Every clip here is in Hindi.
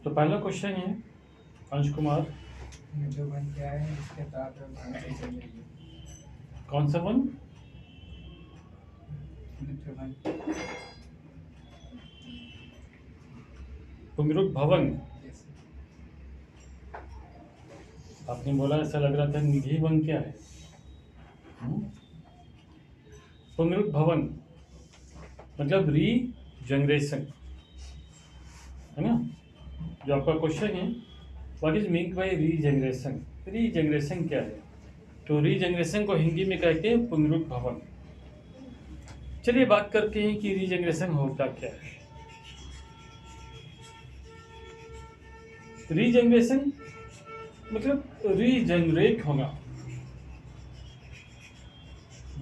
तो पहला क्वेश्चन है अंश कुमार, जो बन क्या है इसके तहत कौन सी चल रही है? कौन सा वन? मित्र बन पुंगरुक भवन। जैसे आपने बोला ऐसा लग रहा था निधि वन क्या है। पुंगरुक भवन मतलब रीजनरेशन, है ना? जो आपका क्वेश्चन है, what is mean by regeneration? Regeneration क्या है? तो रीजनरेशन को हिंदी में कहते हैं पुनरुक भवन। चलिए बात करते हैं कि रीजनरेशन होता क्या है। रीजनरेशन मतलब रीजनरेट होना।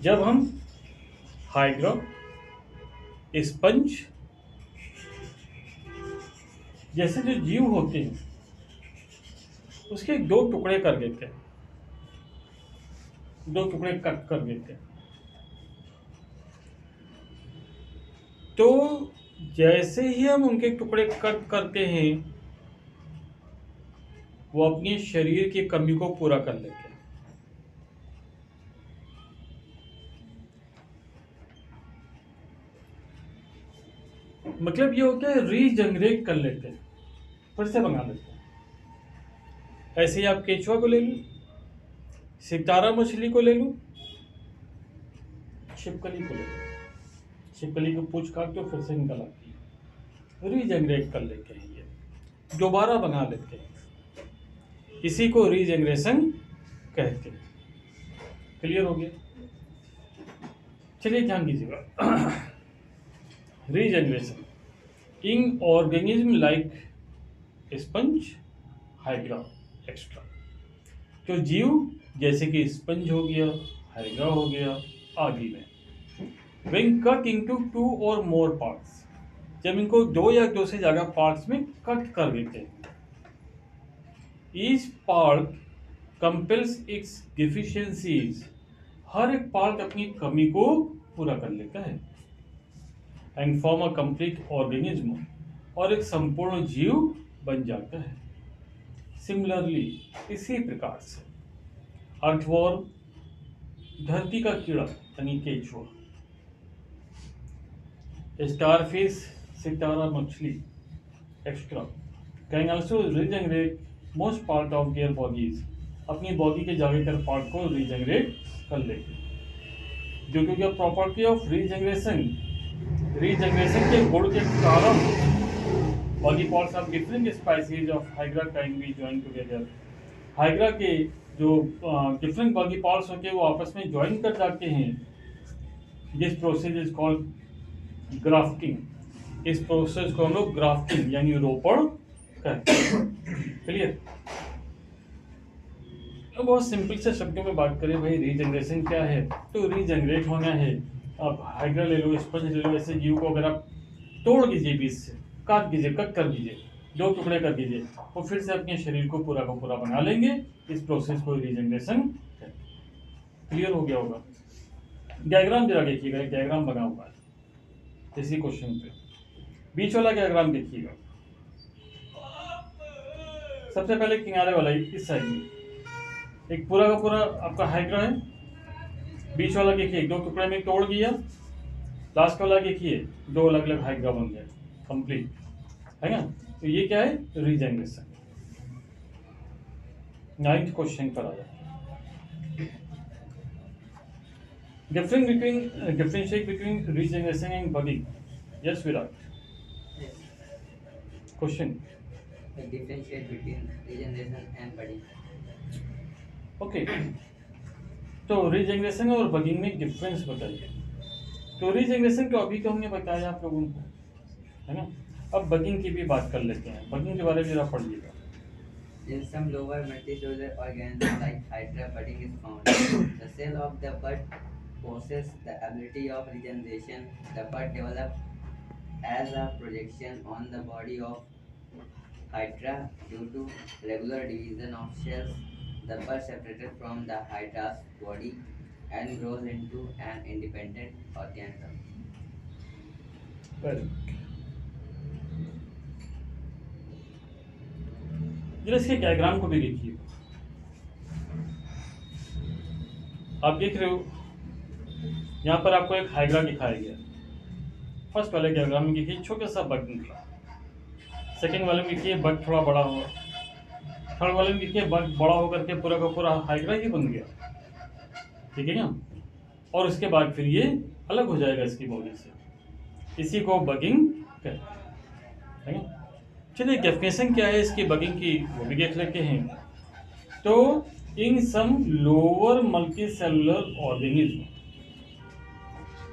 जब हम हाइड्रा, स्पंज जैसे जो जीव होते हैं उसके दो टुकड़े कर देते हैं, दो टुकड़े कट कर देते हैं। तो जैसे ही हम उनके टुकड़े कट करते हैं वो अपने शरीर की कमी को पूरा कर लेते हैं। मतलब ये होता है रीजनरेट कर लेते हैं, फिर से बना लेते हैं। ऐसे ही आप केचुआ को ले लो, सितारा मछली को ले लो, छिपकली को ले लो। छिपकली को पूछ काट तो फिर से निकल आती है। रीजनरेट कर लेते हैं, ये दोबारा बना लेते हैं। इसी को रीजनरेशन कहते हैं। क्लियर हो गया? चलिए ध्यान दीजिएगा। Regeneration in organism like sponge, hydra extra. तो जीव जैसे कि स्पंज हो गया, हाइड्रा हो गया आदि में when cut into two or more parts, जब इनको दो या दो से ज्यादा पार्ट्स में कट कर देते हैं, each part compels its deficiencies, हर एक पार्ट अपनी कमी को पूरा कर लेता है, and form a complete organism, और एक संपूर्ण जीव बन जाता है। सिमिलरली इसी प्रकार से अर्थवॉर्म, धरती का कीड़ा यानी केचुआ, स्टारफिश, सितारा मछली extra, can also regenerate most part of their bodies, अपनी बॉडी के ज्यादातर पार्ट को रीजनरेट कर लेते हैं। जो कि प्रॉपर्टी ऑफ रीजनरेशन, रीजनरेशन के गुण के कारण body parts of different species of hydra can be join together. Hydra के जो डिफरेंट बॉडी पार्ट्स होते हैं वो आपस में ज्वाइन कर जाते हैं। This process is called grafting. इस प्रोसेस को हम लोग ग्राफ्टिंग यानी रोपण कहते हैं। क्लियर? अब बहुत सिंपल से शब्दों में बात करें भाई रीजनरेशन क्या है, तो रीजनरेट होना है। अब हाइड्रा ले लो, स्पंज ले लो, ऐसे जीव को अगर आप तोड़ दीजिए, बीच से काट दीजिए, कट कर दीजिए, दो टुकड़े कर दीजिए, वो फिर से अपने शरीर को पूरा बना लेंगे। इस प्रोसेस को रीजनरेशन है। क्लियर हो गया होगा? डायग्राम जरा देखिएगा, एक डायग्राम बना हुआ है इसी क्वेश्चन पे। बीच वाला डायग्राम देखिएगा। सबसे पहले किनारे वाला इस साइड में एक पूरा का पूरा आपका हाइड्रा है। बीच वाला देखिए दो टुकड़े में तोड़ दिया। लास्ट वाला देखिए दो अलग अलग हाइड्रा बन गए, कंप्लीट, है ना? तो ये क्या है? रीजनरेशन। 9th क्वेश्चन पर आ जाए। differentiate between regeneration and budding. Yes, Virat. Yes. Question. Differentiate between regeneration and budding. Okay, तो रीजनरेशन और बगिंग में डिफरेंस बताइए। तो रीजनरेशन तो अभी तो हमने बताया आप लोगों को, है ना? अब बगिंग की भी बात कर लेते हैं। बगिंग के बारे में जरा पढ़िएगा। In some lower multicellular organisms like Hydra, budding is found. The cell of the bud possesses the ability of regeneration. The bud develops as a projection on the body of Hydra due to regular division of cells. The bud separated from the Hydra's body and grows into an independent organism. Very जरा इसके डायग्राम को भी देखिए। आप देख रहे हो यहाँ पर आपको एक हाइड्रा दिखाया गया। फर्स्ट वाले डायग्राम में देखिए छोटा सा बग निकला, सेकेंड वाले में देखिए बग थोड़ा बड़ा हुआ, थर्ड वाले में देखिए बग बड़ा होकर के पूरा का पूरा हाइड्रा ही बन गया, ठीक है ना। और उसके बाद फिर ये अलग हो जाएगा इसकी बॉडी से, इसी को बगिंग कहते हैं। चलिए डेफिनेशन क्या है इसकी बगिंग की वो भी देख लेते हैं। तो in some lower multi cellular organism,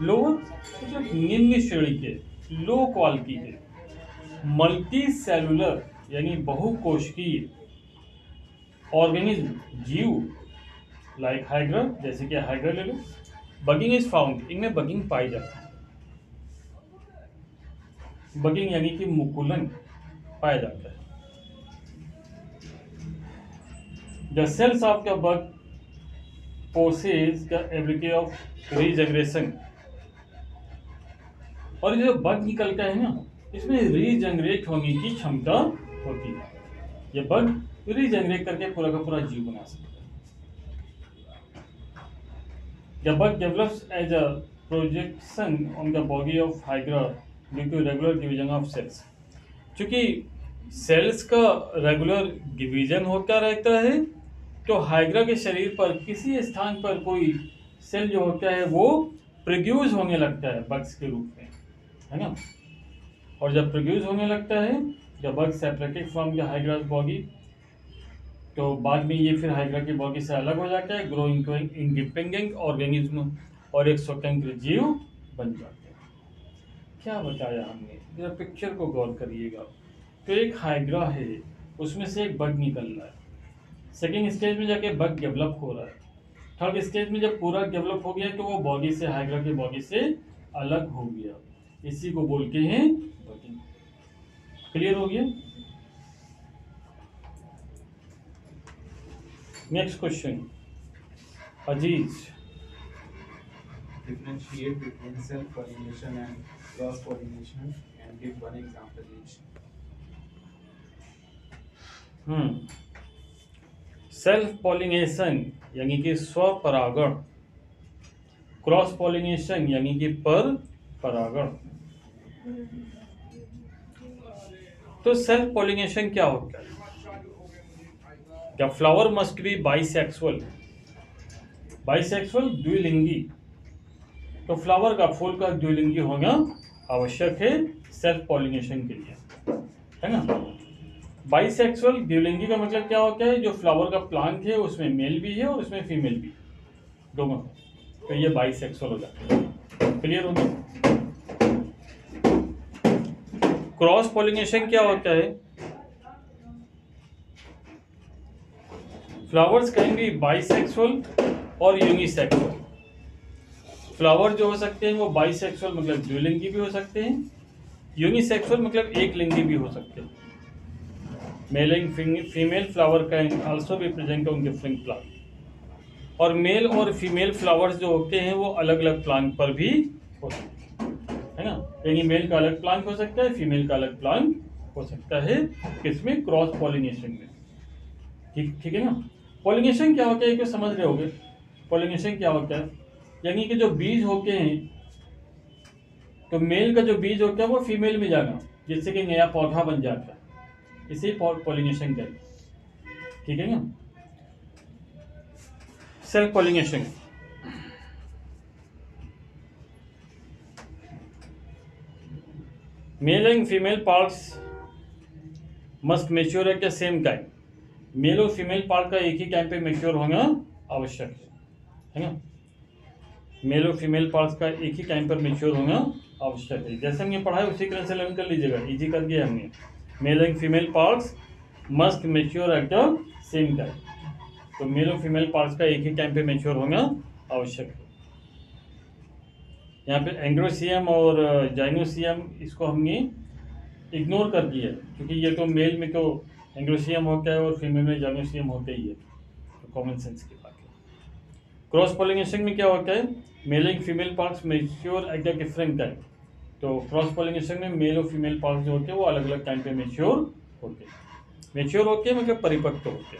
lower मतलब निम्न श्रेणी के, लो क्वालिटी के मल्टी सेलुलर यानी बहुकोशिकीय ऑर्गेनिज्म जीव लाइक हाइड्रा, जैसे कि हाइड्रा ले लो, बगिंग इज फाउंड, इनमें बगिंग पाई जाती है। बगिंग यानी कि मुकुलन पाया जाता है। The cells of the bud possess the ability of regeneration, और ये जो बग निकलता है ना इसमें रीजनरेट होने की क्षमता होती है। ये बग रीजनरेट करके पूरा का पूरा जीव बना सकता है। The bug develops as a projection on the body of hydra due to regular division of cells। चूंकि सेल्स का रेगुलर डिवीजन होता रहता है तो हाइड्रा के शरीर पर किसी स्थान पर कोई सेल जो होता है वो प्रोड्यूस होने लगता है बग्स के रूप में, है ना। और जब प्रोड्यूस होने लगता है जब bug separated from the hydras body, तो बाद में ये फिर हाइड्रा की बॉडी से अलग हो जाता है, ग्रो इनटू इंडिपेंडेंट ऑर्गेनिज्म और एक स्वतंत्र जीव बन जाते हैं। क्या बताया हमने, जरा पिक्चर को गौर करिएगा। तो एक हाइड्रा है, उसमें से एक बग निकल रहा है, सेकेंड स्टेज में जाके बग डेवलप हो रहा है, थर्ड स्टेज में जब पूरा डेवलप हो गया तो वो बॉडी से, हाइड्रा की बॉडी से अलग हो गया, इसी को बोलते हैं बगिंग। क्लियर हो गया। Next question Aziz, Differentiate between self-pollination and cross-pollination and give one example each. Self pollination यानी कि स्वपरागण, क्रॉस पॉलिनेशन यानी कि पर परागण। तो सेल्फ पॉलिनेशन क्या होता है? The flower must be bisexual, bisexual द्विलिंगी, तो फ्लावर का, फूल का द्विलिंगी होना आवश्यक है सेल्फ पॉलिनेशन के लिए, है ना। बाइसेक्सुअल द्विलिंगी का मतलब क्या होता है, जो फ्लावर का प्लांट है उसमें मेल भी है और उसमें फीमेल भी, दोनों, तो ये बाइसेक्सुअल हो जाता है। क्लियर हो गया। क्रॉस पॉलिनेशन क्या होता है, फ्लावर्स कैन बी बाइसेक्सुअल और यूनिसेक्सुअल। फ्लावर जो हो सकते हैं वो बाइसेक्सुअल मतलब द्विलिंगी भी हो सकते हैं, यूनिसेक्सुअल मतलब एक लिंगी भी हो सकते हैं। Mail and female flower can also be present on different plant, और मेल और फीमेल फ्लावर्स जो होते हैं वो अलग अलग प्लांट पर भी हो सकते हैं, है ना। यानी मेल का अलग प्लांट हो सकता है, फीमेल का अलग प्लांट हो सकता है, किसमें, क्रॉस पॉलिनेशन में। ठीक है ना। पॉलिनेशन क्या होता है, क्यों समझ रहे होगे। पॉलिनेशन क्या होता है, यानी कि जो बीज होते हैं, तो मेल का जो बीज होता है वो फीमेल में जाना, जिससे कि नया पौधा बन जाता है, इसे पॉलिनेशन कहते हैं, ठीक है ना। Self pollination, male and female parts must mature at the same time, male और फीमेल पार्ट का एक ही टाइम पे मैच्योर होना आवश्यक है ना। मेल और फीमेल पार्ट्स का एक ही टाइम पर मैच्योर होना आवश्यक है। जैसे हमने पढ़ा है उसी तरह से लर्न कर लीजिएगा, इजी कर दिया हमने। Mail and female parts must mature at the same time, तो मेल और फीमेल पार्ट्स का एक ही टाइम पे मैच्योर होना आवश्यक है। यहाँ पे एंग्रोसियम और जाइनोसियम इसको हमने इग्नोर कर दिया है, क्योंकि ये तो मेल में तो एंग्रोसियम होता है और फीमेल में जाइनोसियम होता ही है, तो कॉमन सेंस की बात है। क्रॉस पॉलिनेशन में क्या होता है, mail and female parts mature at the different time, तो क्रॉस पॉलिनेशन में मेल और फीमेल पार्ट्स जो होते हैं वो अलग अलग टाइम पे मैच्योर होते हैं। मेच्योर होके मतलब परिपक्व होके।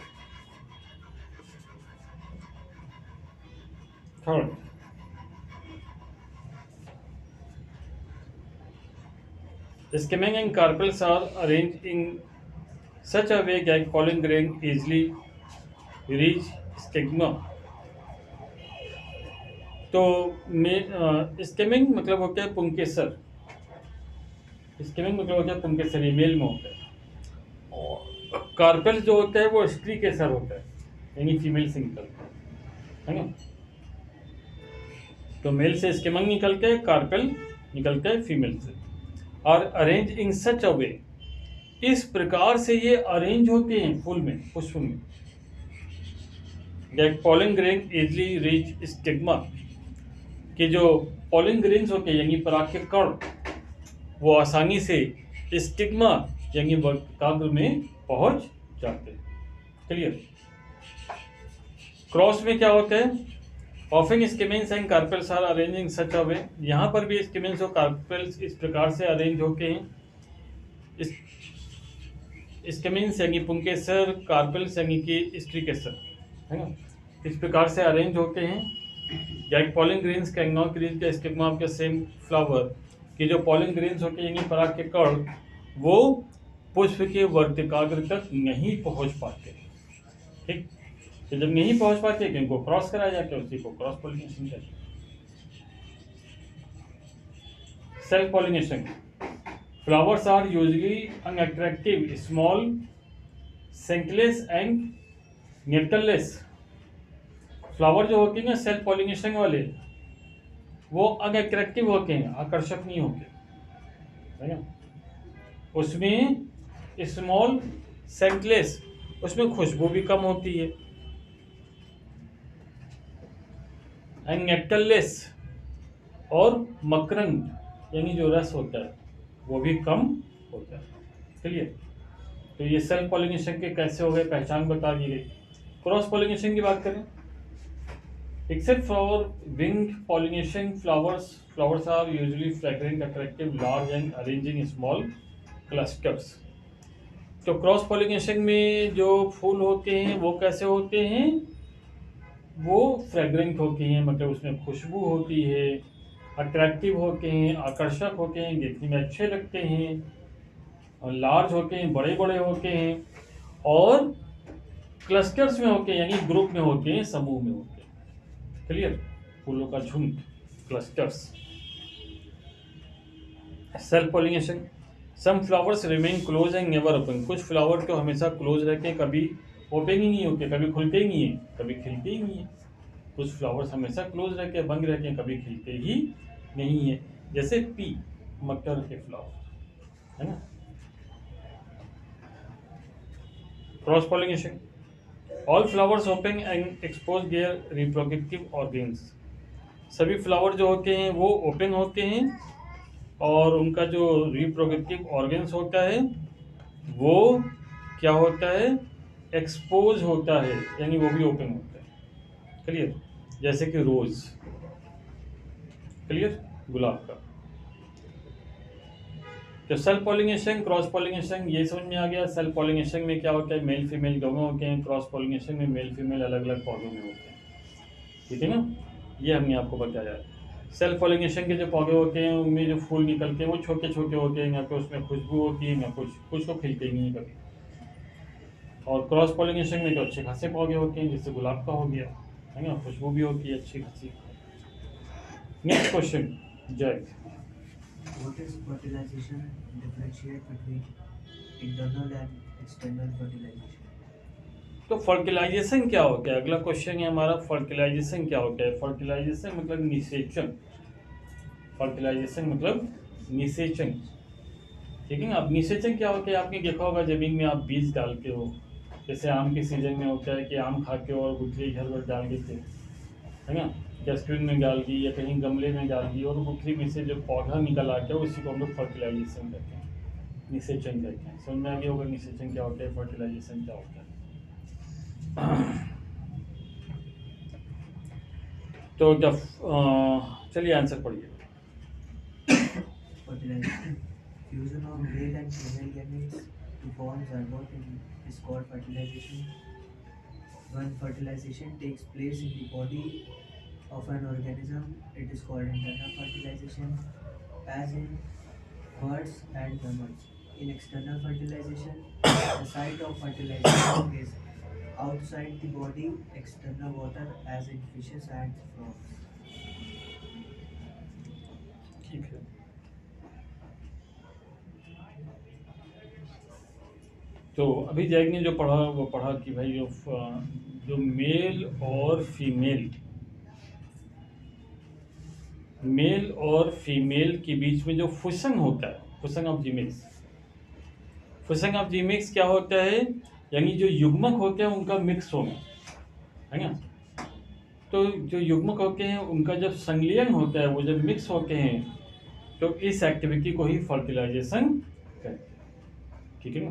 Third, skimming and carpels are arranged in such a way that pollen grain easily reach stigma। तो स्किमिंग मतलब होता है पुंकेसर, स्किमिंग मतलब होता है पुंकेसर, ये मेल में होता है। और कार्पेल जो होता है वो स्त्री केसर होता है, यानी फीमेल से निकलता है ना। तो मेल से स्किमिंग निकलता है, कार्पेल निकलता है फीमेल से। और अरेंज इन सच अ वे, इस प्रकार से ये अरेंज होते हैं फूल में, पुष्प में, that pollen grain easily reach stigma, कि जो pollen grains होते हैं यानी पराग के कण, वो आसानी से स्टिग्मा यानी वर्तिकाग्र में पहुंच जाते हैं। क्लियर। क्रॉस में क्या होता है? Often stamens and carpels are arranging such a way, यहाँ पर भी स्किमेंस और कार्पेल्स इस प्रकार से अरेंज होते हैं, स्किमेंस यानी पुंकेसर, कार्पेल्स यानी कि स्ट्रीकेसर, है ना, इस प्रकार से अरेंज होते हैं। That pollen grains can not reach the stigma of the same flower, कि जो pollen grains होते हैं यानी पराग के कण, वो पुष्प के वर्तिकाग्र तक नहीं पहुंच पाते। ठीक, तो जब नहीं पहुंच पाते कि इनको क्रॉस कराया जाता है, उसी को क्रॉस पॉलिनेशन कहते हैं। Self pollination, flowers are usually unattractive, small, scentless and nectarless. Flower जो होते हैं ना सेल्फ पॉलिनेशन वाले, वो अनअट्रैक्टिव होते हैं, आकर्षक नहीं होते, है ना। उसमें स्मॉल, सेंटलेस, उसमें खुशबू भी कम होती है, एंड नेक्टरलेस, और मकरंद यानी जो रस होता है वो भी कम होता है। क्लियर। तो ये सेल्फ पॉलिनेशन के कैसे हो गए, पहचान बता दी गई। क्रॉस पॉलिनेशन की बात करें, except for winged pollination, flowers are usually fragrant, attractive, large and arranging small clusters। तो क्रॉस पॉलिनेशन में जो फूल होते हैं वो कैसे होते हैं? वो फ्रेग्रेंट होते हैं, मतलब उसमें खुशबू होती है, अट्रैक्टिव होते हैं, आकर्षक होते हैं, देखने में अच्छे लगते हैं, और लार्ज होते हैं, बड़े बड़े होते हैं, और क्लस्टर्स में होते हैं यानी ग्रुप में होते हैं, समूह में होते हैं। क्लियर। फूलों का झुंड, clusters. Self pollination, some flowers remain close and never open. कुछ फ्लावर तो हमेशा क्लोज रहते हैं, कभी ओपन ही नहीं होते, कभी खुलते ही नहीं है, कभी खिलते ही नहीं है। कुछ फ्लावर्स हमेशा क्लोज रहते हैं, बंद रहते हैं, कभी खिलते ही नहीं है, जैसे पी, मटर के फ्लावर, है ना। Cross pollination, all flowers open and expose their reproductive organs. सभी फ्लावर जो होते हैं वो ओपन होते हैं, और उनका जो रिप्रोडक्टिव ऑर्गन्स होता है वो क्या होता है? एक्सपोज होता है, यानी वो भी ओपन होता है। क्लियर। जैसे कि रोज, क्लियर, गुलाब का। तो सेल्फ पॉलिनेशन, क्रॉस पॉलिनेशन ये समझ में आ गया। सेल्फ पॉलिनेशन में क्या होता है? मेल फीमेल दोनों होते हैं। क्रॉस पॉलिनेशन में मेल फीमेल अलग अलग पौधों में होते हैं। ठीक है ना, ये हमने आपको बताया। सेल्फ पॉलिनेशन के जो पौधे होते हैं उनमें जो फूल निकलते हैं वो छोटे छोटे होते हैं, ना तो उसमें खुशबू होती है, ना कुछ तो खिलते ही नहीं है कभी। और क्रॉस पॉलिनेशन में तो अच्छे खासे पौधे होते हैं, जैसे गुलाब का हो गया, है ना, खुशबू भी होती है अच्छी खासी। नेक्स्ट क्वेश्चन, जय। What is fertilization? Differentiate between internal and external fertilization. तो फर्टिलाइजेशन क्या होता है? अगला क्वेश्चन है हमारा, फर्टिलाइजेशन क्या होता है? फर्टिलाइजेशन मतलब निषेचन। फर्टिलाइजेशन मतलब निषेचन, ठीक है ना। अब निषेचन क्या होता है? आपने देखा होगा जमीन में आप बीज डालते हो, जैसे आम के सीजन में होता है कि आम खाते हो और गुठली इधर उधर डाल देते हो, है ना, डस्टबिन में डाल दी या कहीं गमले में डाल दी, और गुठली में से जो पौधा निकल आता है उसी को हम लोग फर्टिलाइजेशन कहते हैं, निषेचन कहते हैं। समझ में आ गया होगा निषेचन क्या होता है, फर्टिलाइजेशन क्या होता है। तो जब चलिए आंसर पढ़िए। Fertilization. Fusion of male and female gametes to form zygote is called fertilization. When fertilization takes place in the body of an organism, it is called internal fertilization, as in birds and mammals. In external fertilization, the site of fertilization is outside the body, external water, as in fishes and frogs. ठीक है। तो अभी जैक ने जो पढ़ा वो पढ़ा कि भाई जो मेल और फीमेल के बीच में जो फुसन होता है, फुसन ऑफ जीमिक्स क्या होता है, यानी जो युग्मक होते हैं उनका मिक्स होना, है ना। तो जो युग्मक होते हैं उनका जब संलयन होता है, वो जब मिक्स होते हैं, तो इस एक्टिविटी को ही फर्टिलाइजेशन कहते हैं, ठीक है ना।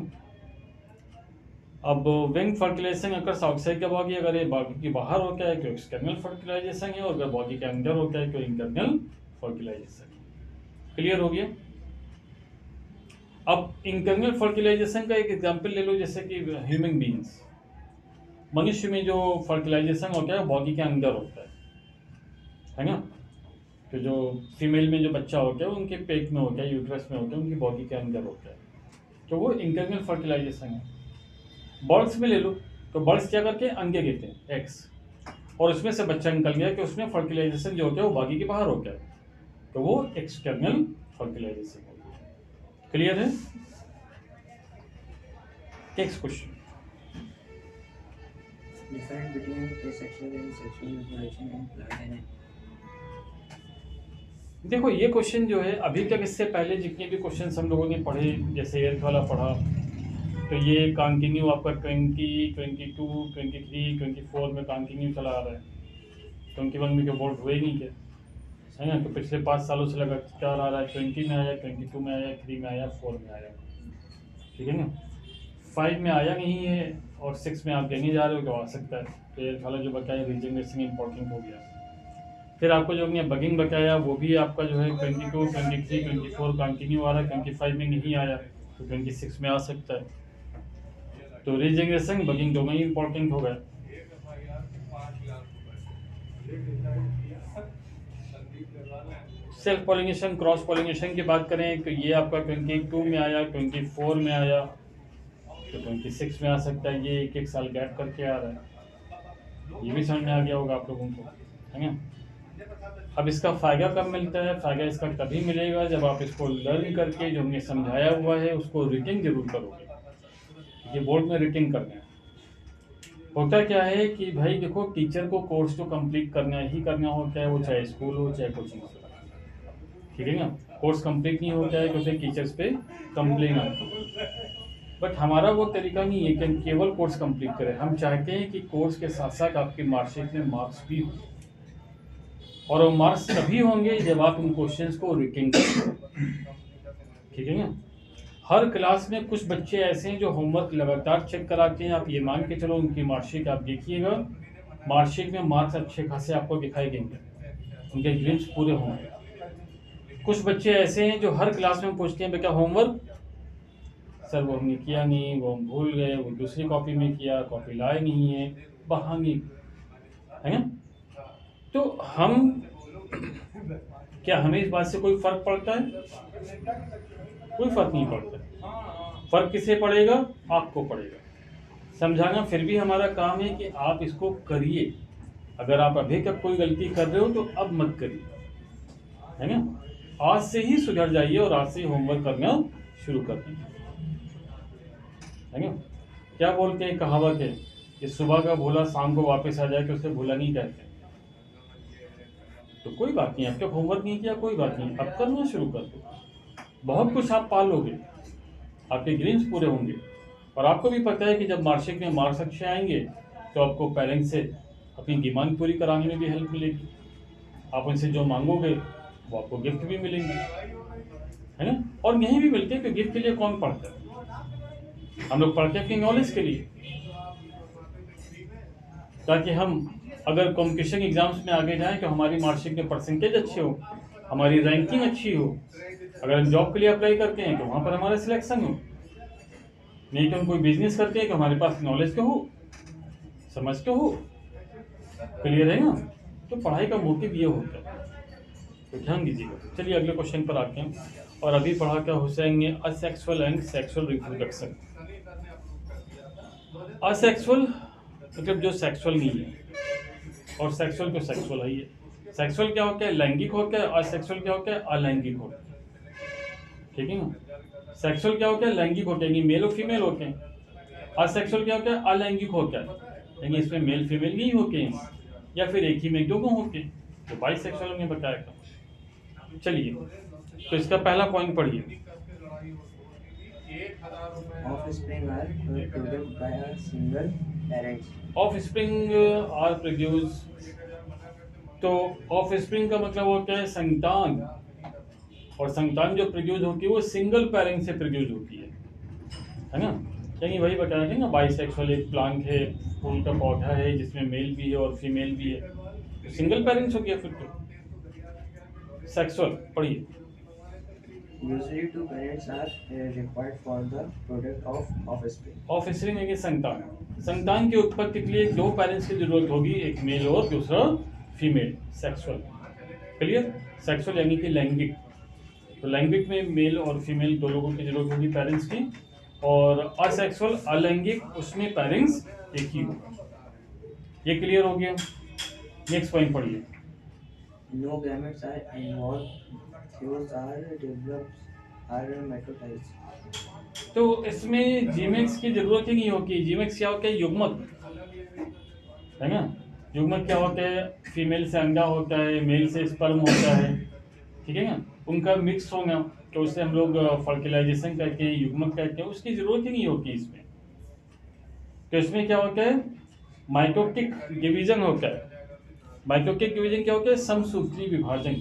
अब विंग फर्टिलाइजेशन अगर आउटसाइड का बॉडी, अगर ये बॉडी के बाहर होता है तो एक्सटर्नल फर्टिलाइजेशन है, और अगर बॉडी के अंदर होता है तो इंटरनल फर्टिलाइजेशन। क्लियर हो गया। अब इंटरनल फर्टिलाइजेशन का एक एग्जांपल ले लो, जैसे कि ह्यूमन बीइंग्स, मनुष्य में जो फर्टिलाइजेशन होता है बॉडी के अंदर होता है ना। तो जो फीमेल में जो बच्चा होता है उनके पेट में होता है, यूट्रस में होता है, उनकी बॉडी के अंदर होता है, तो वो इंटरनल फर्टिलाइजेशन है। बर्ड्स में ले लो तो बर्ड्स क्या करके अंडे देते हैं, एग्स, और उसमें से बच्चा निकल गया कि उसमें फर्टिलाइजेशन जो होता है वो बॉडी के बाहर होता है, तो वो एक्सटर्नल फर्टिलाइजेशन होता है। क्लियर है। Next question. Difference between asexual and sexual reproduction in plant and देखो ये क्वेश्चन जो है अभी तक, इससे पहले जितने भी क्वेश्चन हम लोगों ने पढ़े, जैसे एर्थ वाला पढ़ा, तो ये कंटिन्यू आपका 20, 22, 23, 24 में कंटिन्यू चला आ रहा है। 21 में जो बोर्ड हुए ही नहीं थे, है ना। तो पिछले 5 सालों से लगातार आ रहा है, 20 में आया, 22 में आया, 3 में आया, 4 में आया, ठीक है ना। 5 में आया नहीं है और 6 में आप देने जा रहे हो तो आ सकता है। तो एर्थ वाला जो बताया रीजनरेशन इंपॉर्टेंट हो गया। फिर आपको जो हमने बगिंग बताया वो भी आपका जो है 22, 23, 24 कंटिन्यू आ रहा है, 25 में नहीं आया तो 26 में आ सकता है। तो रीजनरेशन बगिंग दोनों ही इंपॉर्टेंट हो गए। सेल्फ पॉलिनेशन, क्रॉस पॉलिनेशन की बात करें तो ये आपका 22 में आया, 24 में आया, तो 26 में आ सकता है। ये एक साल गैप करके आ रहा है, ये भी समझ में आ गया होगा आप लोगों को, है ना। अब इसका फ़ायदा कब मिलता है? फ़ायदा इसका तभी मिलेगा जब आप इसको लर्न करके जो हमने समझाया हुआ है उसको रिटिंग जरूर करोगे। ये बोर्ड में रिटिंग करना है। होता क्या है कि भाई देखो, टीचर को कोर्स तो कंप्लीट करना ही करना होता है, वो चाहे स्कूल हो चाहे कोचिंग हो, ठीक है ना। कोर्स कंप्लीट नहीं होता है तो फिर टीचर्स पे कंप्लेन आती है। बट हमारा वो तरीका नहीं है कि हम केवल कोर्स कंप्लीट करें। हम चाहते हैं कि कोर्स के साथ साथ आपके मार्कशीट में मार्क्स भी हों, और वो मार्क्स तभी होंगे जब आप उन क्वेश्चंस को रिटिंग करें, ठीक है ना। हर क्लास में कुछ बच्चे ऐसे हैं जो होमवर्क लगातार चेक कराते हैं। आप ये मान के चलो उनकी मार्कशीट आप देखिएगा, मार्कशीट में मार्क्स अच्छे खासे आपको दिखाई देंगे, उनके ग्रेड्स पूरे होंगे। कुछ बच्चे ऐसे हैं जो हर क्लास में पूछते हैं बेटा होमवर्क, सर वो हमने किया नहीं, वो हम भूल गए, वो दूसरी कॉपी में किया, कॉपी लाए नहीं है, बहाने, है ना। तो हम क्या, हमें इस बात से कोई फर्क पड़ता है? कोई फर्क नहीं पड़ता। फर्क किसे पड़ेगा? आपको पड़ेगा समझाना। फिर भी हमारा काम है कि आप इसको करिए। अगर आप अभी तक कोई गलती कर रहे हो तो अब मत करिए, है ना। आज से ही सुधर जाइए और आज से ही होमवर्क करना शुरू कर दीजिए, है ना। क्या बोलते हैं कहावत है कि सुबह का भूला शाम को वापस आ जाए तो उसे भूला नहीं कहते। तो कोई बात नहीं, अब तक होमवर्क नहीं किया कोई बात नहीं, अब करना शुरू कर दो। बहुत कुछ आप पा लोगे, आपके ग्रेड्स पूरे होंगे। और आपको भी पता है कि जब मार्कशीट में मार्क्स अच्छे आएंगे तो आपको पेरेंट्स से अपनी डिमांड पूरी कराने में भी हेल्प मिलेगी। आप उनसे जो मांगोगे वो आपको गिफ्ट भी मिलेंगे, है ना। और नहीं भी मिलते कि गिफ्ट के लिए कौन पढ़ता है? हम लोग पढ़ते हैं अपनी नॉलेज के लिए, ताकि हम अगर कॉम्पिटिशन एग्जाम्स में आगे जाएं तो हमारी मार्कशीट में परसेंटेज अच्छे हो, हमारी रैंकिंग अच्छी हो। अगर हम जॉब के लिए अप्लाई करते हैं तो वहाँ पर हमारा सिलेक्शन हो, नहीं तो हम कोई बिजनेस करते हैं कि हमारे पास नॉलेज के हो, समझ के हो, क्लियर है ना। तो पढ़ाई का मोटिव ये होता है, तो ध्यान दीजिएगा। चलिए अगले क्वेश्चन पर आते हैं। और अभी पढ़ा क्या हुसैन ने, asexual and sexual reproduction. Asexual मतलब जो सेक्सुअल नहीं है, और सेक्सुअल तो सेक्सुअल है ही है। सेक्सुअल क्या होता है, लैंगिक होता है। असेक्सुअल क्या होता है, अलैंगिक होता है। ठीक है ना। सेक्सुअल क्या होता है, लैंगिक होते हैं, मेल और फीमेल होते हैं। असेक्सुअल क्या होता है, अलैंगिक होता है, यानी इसमें मेल फीमेल नहीं होते हैं, या फिर एक ही में दो होते हैं, तो बाइसेक्सुअल हमने बताया था। चलिए तो इसका पहला पॉइंट पढ़िए। Offspring are produced by a single parent. Offspring are produce, तो ऑफ स्प्रिंग का मतलब होता है संतान, और संतान जो प्रोड्यूस होती है वो सिंगल पेरेंट से प्रोड्यूस होती है ना। यानी वही बताया था ना, बाइसेक्सुअल एक प्लांट है, फूल का पौधा है जिसमें मेल भी है और फीमेल भी है, तो सिंगल पेरेंट्स हो गया फिर तो। सेक्सुअल पढ़िए। Usually, two parents are required for the product of offspring. Of spring है कि संतान, संतान की उत्पत्ति के लिए दो पेरेंट्स की जरूरत होगी, एक मेल और दूसरा फीमेल। Sexual clear. सेक्सुअल यानी कि लैंगिक, तो लैंगिक में मेल और फीमेल दो लोगों की जरूरत होगी पेरेंट्स की। और असेक्सुअल अलैंगिक, उसमें पेरेंट्स एक ही होगा। ये क्लियर हो गया। नेक्स्ट पॉइंट पढ़िए। No gametes are involved. Those are developed are mitoticized. तो इसमें जीमेक्स की जरूरत ही नहीं होगी। जीमेक्स क्या होता है, युग्मक है ना। युग्मक क्या होता है, फीमेल से अंडा होता है, मेल से स्पर्म होता है, ठीक है ना, उनका मिक्स होना, तो उसे हम लोग फर्टिलाइजेशन कहते हैं, युग्मक कहते हैं, उसकी जरूरत ही नहीं होती इसमें। तो इसमें क्या होता है, माइटोटिक डिवीजन होता है। माइटोटिक डिवीजन क्या होता है, समसूत्री विभाजन।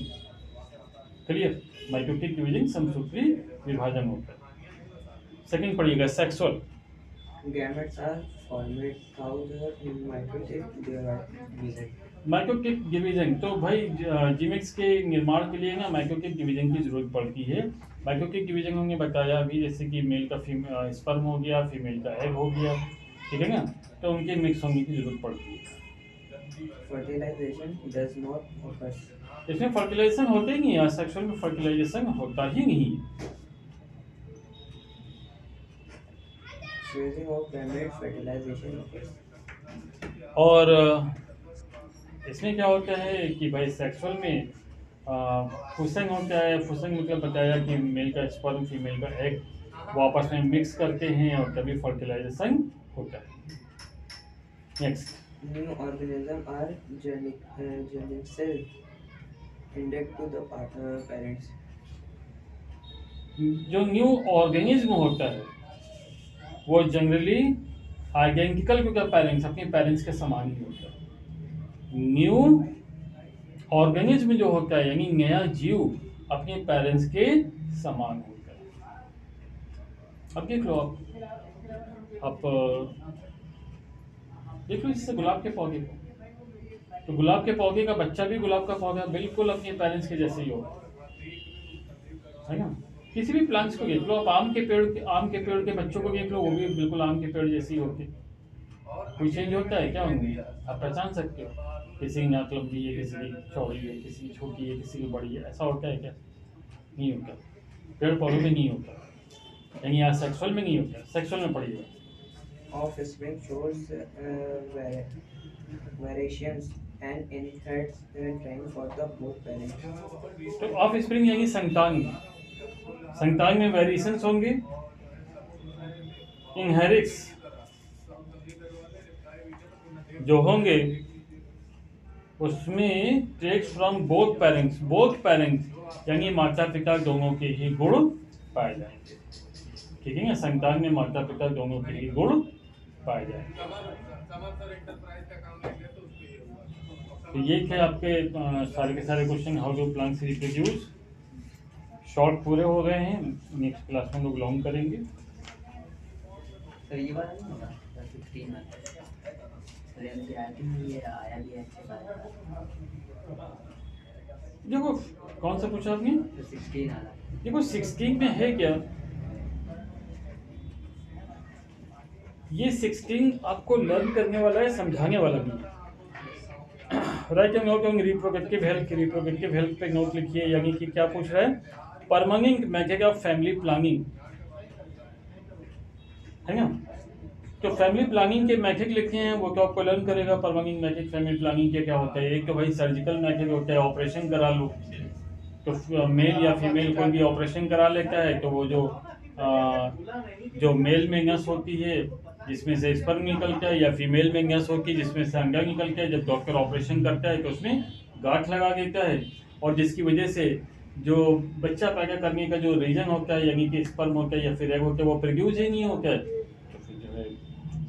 क्लियर। माइटोटिक डिवीजन समसूत्री विभाजन होता है। सेकंड पढ़िएगा, sexual. Gametes are formed through the mitotic division. Mitotic division, तो भाई जीमेक्स के निर्माण के लिए ना माइटोटिक डिवीजन की जरूरत पड़ती है। माइटोटिक डिवीजन हमने बताया अभी, जैसे कि मेल का स्पर्म हो गया, फीमेल का एग हो गया, ठीक है ना, तो उनके मिक्स होने की जरूरत पड़ती है। Fertilization does not occur. इसमें फर्टिलाइजेशन होता ही नहीं है, सेक्सुअल में फर्टिलाइजेशन होता ही नहीं है। Fusing of gametes, fertilization occurs. और इसमें क्या होता है कि भाई सेक्सुअल में फुसिंग होता है। फुसिंग मतलब बताया कि मेल का स्पर्म फीमेल का एग वो आपस में मिक्स करते हैं और तभी फर्टिलाइजेशन होता है। Next, New organisms are genetically indexed to the parents. जो न्यू ऑर्गेनिज्म होता है वो generally identical to the parents, अपने पेरेंट्स के समान ही होता है। न्यू ऑर्गेनिज्म जो होता है यानी नया जीव अपने पेरेंट्स के समान होता है। अब देख लो, आप देख लो इससे गुलाब के पौधे को, तो गुलाब के पौधे का बच्चा भी गुलाब का पौधा बिल्कुल अपने पेरेंट्स के जैसे ही होगा, है ना। किसी भी प्लांट्स को देख लो आप, आम के पेड़ के बच्चों को देख लो, वो भी बिल्कुल आम के पेड़ जैसे ही होते। कोई चेंज होता है क्या उनमें, आप पहचान सकते हो? किसी की नाक लंबी है, किसी की चौड़ी है, किसी की छोटी है, किसी की बड़ी है, ऐसा होता है क्या? नहीं होता। पेड़ पौधों में नहीं होता, यानी यहाँ सेक्सुअल में नहीं होता। सेक्सुअल में पढ़िएगा। Offspring shows variations and inherits time for the both parents. तो ऑफ स्प्रिंग यानी संतान, संतान में वेरिएशंस होंगे, इनहेरिट्स जो होंगे उसमें टेक्स फ्रॉम बोथ पेरेंट्स यानी माता पिता दोनों के ही गुण पाए जाएंगे, ठीक है ना। संतान में माता पिता दोनों के ही गुण पाए जाएंगे। तो ये थे आपके सारे के सारे question, how do plants reproduce. Short पूरे हो गए हैं, नेक्स्ट क्लास में लोग लॉन्ग करेंगे। तो ये वाला नहीं होगा 16 में तो ये आया भी है अच्छे बात। देखो कौन सा पूछा आपने, तो 16 आ रहा है। देखो 16 में है क्या, ये 16 आपको लर्न करने वाला है, समझाने वाला भी है। Right note on reproductive health पे नोट लिखिए, यानी कि क्या पूछ रहा है, permanent method of family planning, है ना। तो फैमिली प्लानिंग के मेथड लिखे हैं, वो तो आपको लर्न करेगा। परमानेंट मेथड फैमिली प्लानिंग के क्या होता है, एक तो भाई सर्जिकल मेथड होता है, ऑपरेशन करा लो, तो मेल या फीमेल कोई भी ऑपरेशन करा लेता है, तो वो जो मेल में नस होती है जिसमें से स्पर्म निकलता है, या फीमेल में नस होती है जिसमें से अंडा निकलता है, जब डॉक्टर ऑपरेशन करता है तो उसमें गांठ लगा देता है, और जिसकी वजह से जो बच्चा पैदा करने का जो रीजन होता है, यानी कि स्पर्म होता है या फिर एग होता है, वो प्रोड्यूस ही नहीं होता है, तो फिर जो है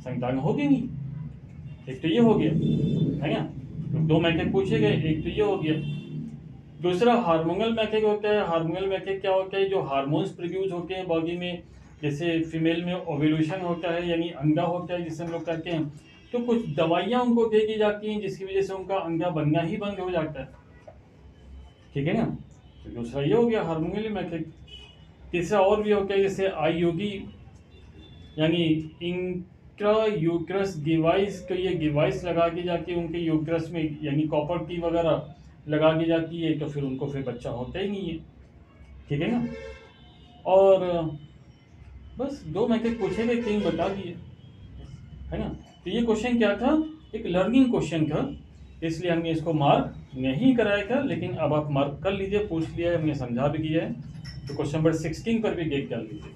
संतान होगी नहीं। एक तो ये हो गया, है ना। तो 2 मेथड पूछे गए, एक तो ये हो गया। दूसरा हार्मोनल मेथड होता है। हार्मोनल मेथड क्या होता है, जो हार्मोन्स प्रोड्यूस होते हैं बॉडी में, जैसे फीमेल में ओव्यूलेशन होता है, यानी अंडा होता है जिसे हम लोग कहते हैं, तो कुछ दवाइयाँ उनको दे दी जाती हैं जिसकी वजह से उनका अंडा बनना ही बंद हो जाता है, ठीक है ना। तो दूसरा ये हो गया हार्मोनल मेथड। तीसरा और भी होता है, जैसे आईयूडी यानी इंट्रा यूट्रस डिवाइस, तो ये डिवाइस लगा दी जाती है उनके यूट्रस में, यानी कॉपर की वगैरह लगा दी जाती है, तो फिर उनको फिर बच्चा होता ही नहीं है, ठीक है ना। और बस 2 मेथड पूछे गए, 3 बता दिए, है ना। तो ये क्वेश्चन क्या था, एक लर्निंग क्वेश्चन था, इसलिए हमने इसको मार्क नहीं कराया था, लेकिन अब आप मार्क कर लीजिए, पूछ लिया है, हमने समझा भी दिया है। तो क्वेश्चन नंबर 16 पर भी गेट कर लीजिए।